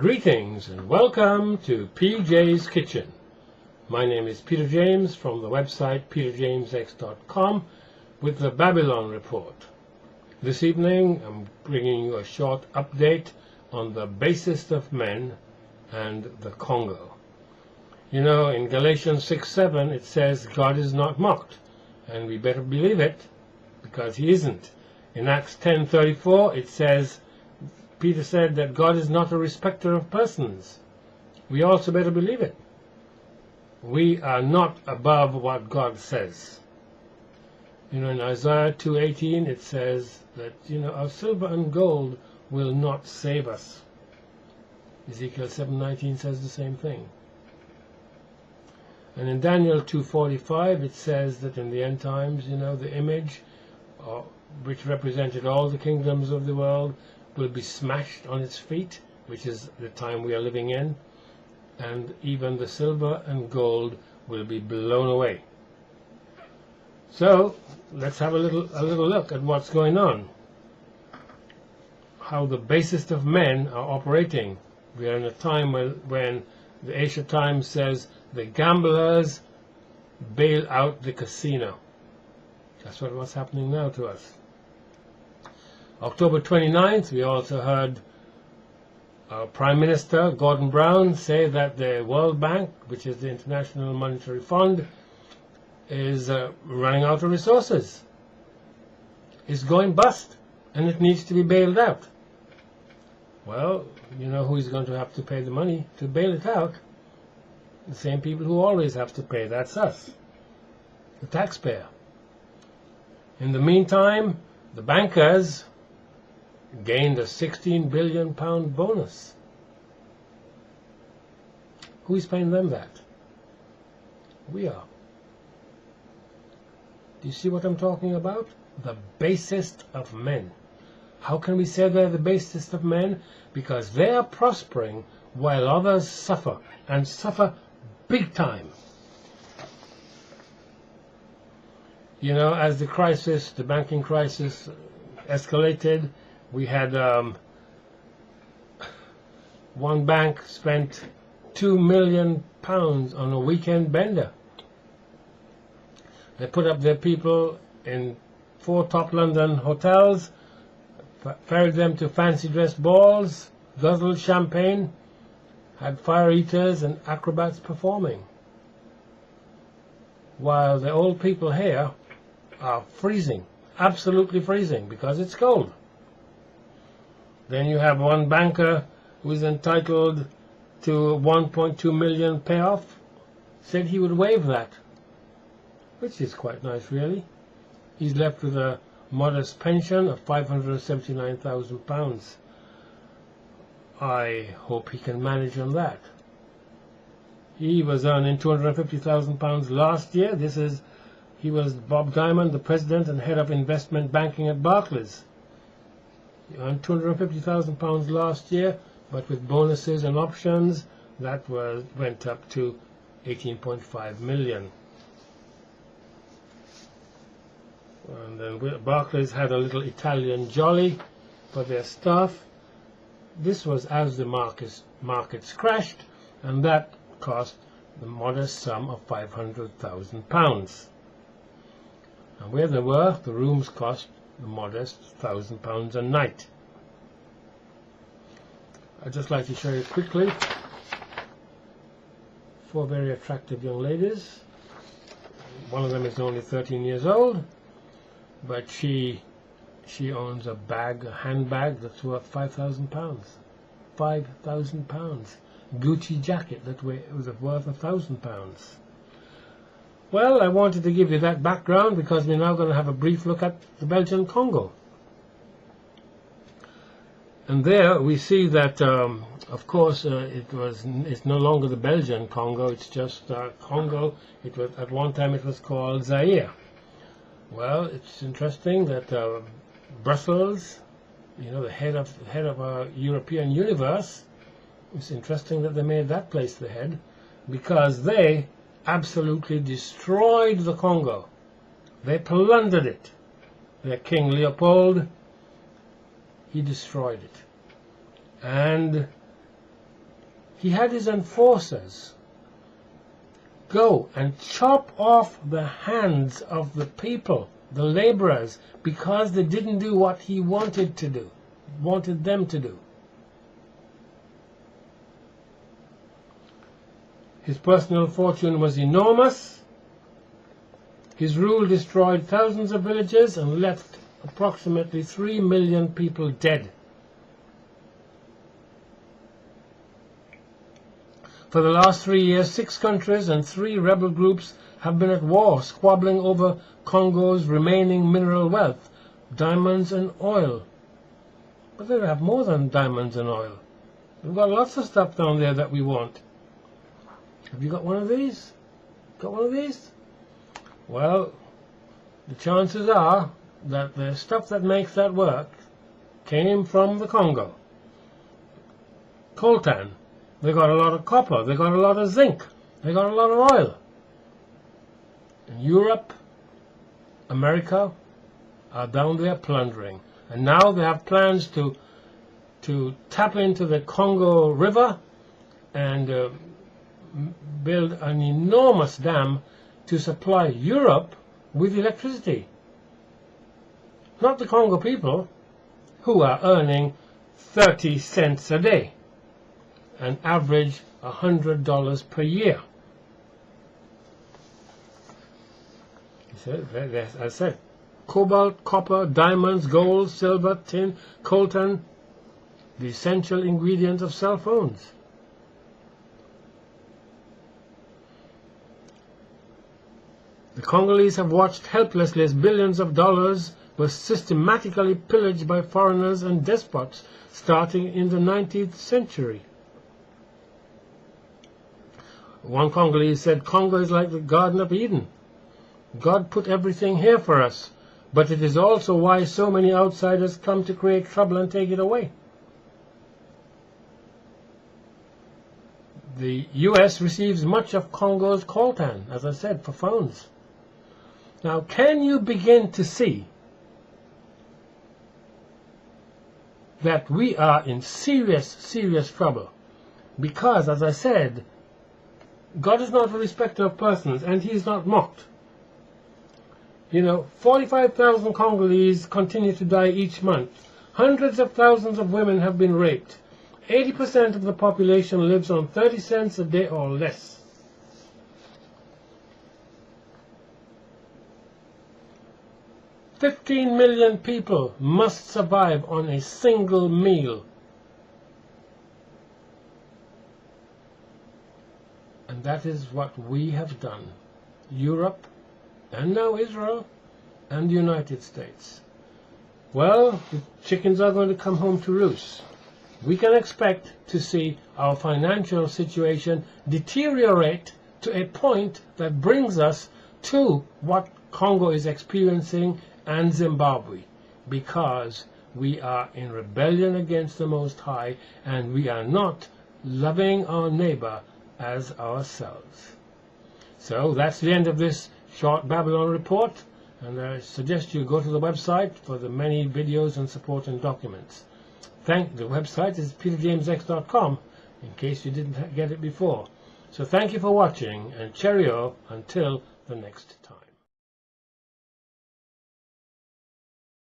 Greetings and welcome to PJ's Kitchen. My name is Peter James from the website peterjamesx.com with the Babylon Report. This evening I'm bringing you a short update on the Basest of Men and the Congo. You know, in Galatians 6:7 it says God is not mocked, and we better believe it because he isn't. In Acts 10:34 it says, Peter said that God is not a respecter of persons. We also better believe it. We are not above what God says. You know, in Isaiah 2:18 it says that, our silver and gold will not save us. Ezekiel 7:19 says the same thing. And in Daniel 2:45 it says that in the end times, the image which represented all the kingdoms of the world will be smashed on its feet, which is the time we are living in, and even the silver and gold will be blown away. So let's have a little look at what's going on, how the basest of men are operating. We are in a time when the Asia Times says the gamblers bail out the casino. That's what's happening now to us. October 29th, we also heard our Prime Minister, Gordon Brown, say that the World Bank, which is the International Monetary Fund, is running out of resources. It's going bust, and it needs to be bailed out. Well, you know who's going to have to pay the money to bail it out? The same people who always have to pay. That's us, the taxpayer. In the meantime, the bankers gained a £16 billion bonus. Who is paying them that? We are. Do you see what I'm talking about? The basest of men. How can we say they're the basest of men? Because they are prospering while others suffer, and suffer big time. As the banking crisis escalated, we had one bank spent £2 million on a weekend bender. They put up their people in 4 top London hotels, ferried them to fancy dress balls, guzzled champagne, had fire eaters and acrobats performing, while the old people here are freezing, absolutely freezing, because it's cold. Then you have one banker who is entitled to a 1.2 million payoff, said he would waive that, which is quite nice, really. He's left with a modest pension of £579,000. I hope he can manage on that. He was earning £250,000 last year. He was Bob Diamond, the president and head of investment banking at Barclays. He earned £250,000 last year, but with bonuses and options, that went up to £18.5 million. And then Barclays had a little Italian jolly for their staff. This was as the markets crashed, and that cost the modest sum of £500,000. And where they were, the rooms cost the modest £1,000 a night. I'd just like to show you quickly 4 very attractive young ladies. One of them is only 13 years old, but she owns a handbag that's worth £5,000. £5,000. Gucci jacket that was worth £1,000. Well, I wanted to give you that background because we're now going to have a brief look at the Belgian Congo. And there we see that, of course, it's no longer the Belgian Congo, it's just Congo. At one time it was called Zaire. Well, it's interesting that Brussels, the head of our European universe, it's interesting that they made that place the head, because they absolutely destroyed the Congo. They plundered it. Their King Leopold, he destroyed it. And he had his enforcers go and chop off the hands of the people, the laborers, because they didn't do what he wanted them to do. His personal fortune was enormous. His rule destroyed thousands of villages and left approximately 3 million people dead. For the last 3 years, 6 countries and 3 rebel groups have been at war, squabbling over Congo's remaining mineral wealth, diamonds and oil. But they have more than diamonds and oil. We've got lots of stuff down there that we want. Have you got one of these? Got one of these? Well, the chances are that the stuff that makes that work came from the Congo. Coltan. They got a lot of copper. They got a lot of zinc. They got a lot of oil. And Europe, America are down there plundering. And now they have plans to tap into the Congo River and build an enormous dam to supply Europe with electricity. Not the Congo people, who are earning 30 cents a day, an average $100 per year. As I said, cobalt, copper, diamonds, gold, silver, tin, coltan, the essential ingredient of cell phones. The Congolese have watched helplessly as billions of dollars were systematically pillaged by foreigners and despots starting in the 19th century. One Congolese said, "Congo is like the Garden of Eden. God put everything here for us, but it is also why so many outsiders come to create trouble and take it away." The US receives much of Congo's coltan, as I said, for phones. Now, can you begin to see that we are in serious, serious trouble? Because, as I said, God is not a respecter of persons, and he is not mocked. 45,000 Congolese continue to die each month. Hundreds of thousands of women have been raped. 80% of the population lives on 30 cents a day or less. 15 million people must survive on a single meal. And that is what we have done. Europe, and now Israel, and the United States. Well, the chickens are going to come home to roost. We can expect to see our financial situation deteriorate to a point that brings us to what Congo is experiencing and Zimbabwe, because we are in rebellion against the Most High, and we are not loving our neighbor as ourselves. So that's the end of this short Babylon report, and I suggest you go to the website for the many videos and supporting documents. The website is peterjamesx.com, in case you didn't get it before. So thank you for watching, and cheerio until the next time.